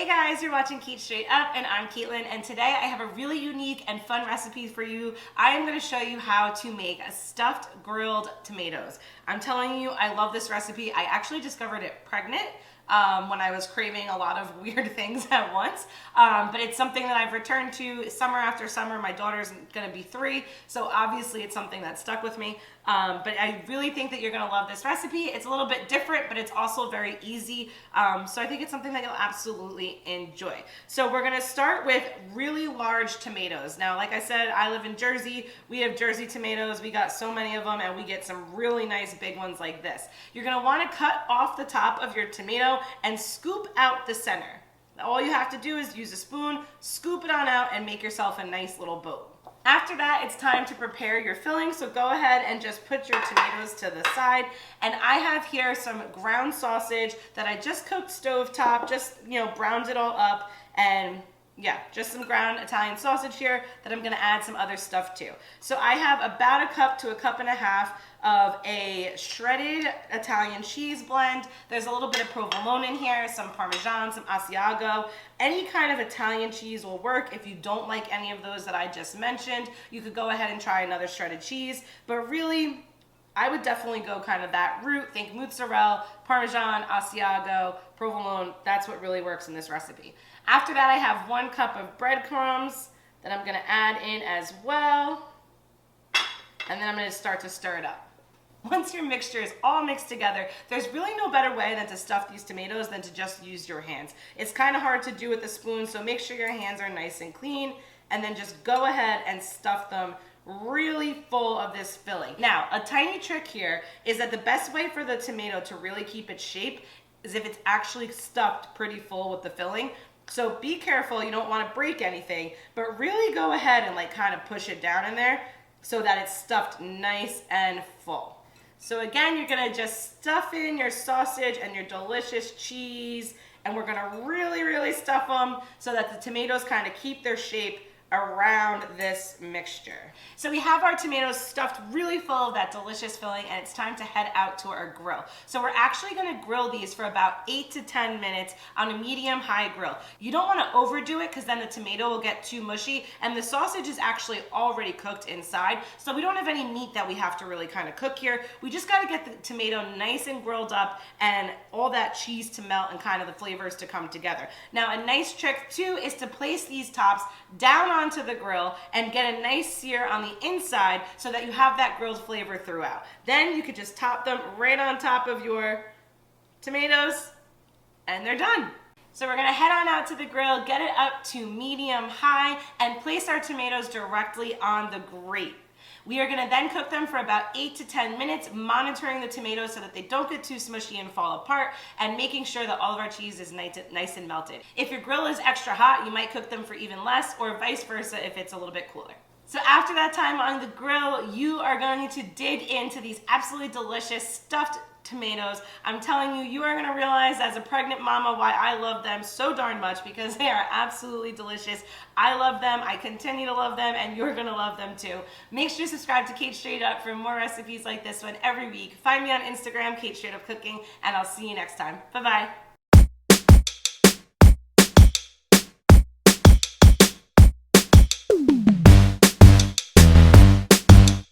Hey guys, you're watching Cait Straight Up, and I'm Caitlin, and today I have a really unique and fun recipe for you. I am going to show you how to make stuffed grilled tomatoes. I'm telling you, I love this recipe. I actually discovered it pregnant when I was craving a lot of weird things at once, but it's something that I've returned to summer after summer. My daughter's going to be 3, so obviously it's something that stuck with me. But I really think that you're going to love this recipe. It's a little bit different, but it's also very easy. So I think it's something that you'll absolutely enjoy. So we're going to start with really large tomatoes. Now, like I said, I live in Jersey. We have Jersey tomatoes. We got so many of them, and we get some really nice big ones like this. You're going to want to cut off the top of your tomato and scoop out the center. All you have to do is use a spoon, scoop it on out, and make yourself a nice little boat. After that, it's time to prepare your filling, so go ahead and just put your tomatoes to the side. And I have here some ground sausage that I just cooked stovetop, just, browned it all up, and yeah, just some ground Italian sausage here that I'm gonna add some other stuff to. So I have about 1 cup to 1.5 cups of a shredded Italian cheese blend. There's a little bit of provolone in here, some Parmesan, some Asiago. Any kind of Italian cheese will work. If you don't like any of those that I just mentioned, you could go ahead and try another shredded cheese. But really, I would definitely go kind of that route. Think mozzarella, Parmesan, Asiago, provolone. That's what really works in this recipe. After that, I have 1 cup of breadcrumbs that I'm gonna add in as well. And then I'm gonna start to stir it up. Once your mixture is all mixed together, there's really no better way than to stuff these tomatoes than to just use your hands. It's kind of hard to do with a spoon, so make sure your hands are nice and clean, and then just go ahead and stuff them really full of this filling. Now, a tiny trick here is that the best way for the tomato to really keep its shape is if it's actually stuffed pretty full with the filling. So be careful, you don't want to break anything, but really go ahead and kind of push it down in there so that it's stuffed nice and full. So again, you're gonna just stuff in your sausage and your delicious cheese, and we're gonna really stuff them so that the tomatoes kind of keep their shape around this mixture. So we have our tomatoes stuffed really full of that delicious filling, and it's time to head out to our grill. So we're actually gonna grill these for about 8 to 10 minutes on a medium-high grill. You don't wanna overdo it because then the tomato will get too mushy, and the sausage is actually already cooked inside, so we don't have any meat that we have to really kind of cook here. We just gotta get the tomato nice and grilled up and all that cheese to melt and kind of the flavors to come together. Now, a nice trick too is to place these tops down onto the grill and get a nice sear on the inside so that you have that grilled flavor throughout. Then you could just top them right on top of your tomatoes and they're done. So we're gonna head on out to the grill, get it up to medium high, and place our tomatoes directly on the grate. We are gonna then cook them for about 8 to 10 minutes, monitoring the tomatoes so that they don't get too smushy and fall apart, and making sure that all of our cheese is nice and melted. If your grill is extra hot, you might cook them for even less, or vice versa if it's a little bit cooler. So after that time on the grill, you are going to dig into these absolutely delicious stuffed tomatoes. I'm telling you, you are going to realize as a pregnant mama why I love them so darn much, because they are absolutely delicious. I love them, I continue to love them, and you're going to love them too. Make sure to subscribe to Cait Straight Up for more recipes like this one every week. Find me on Instagram, Cait Straight Up Cooking, and I'll see you next time. Bye-bye.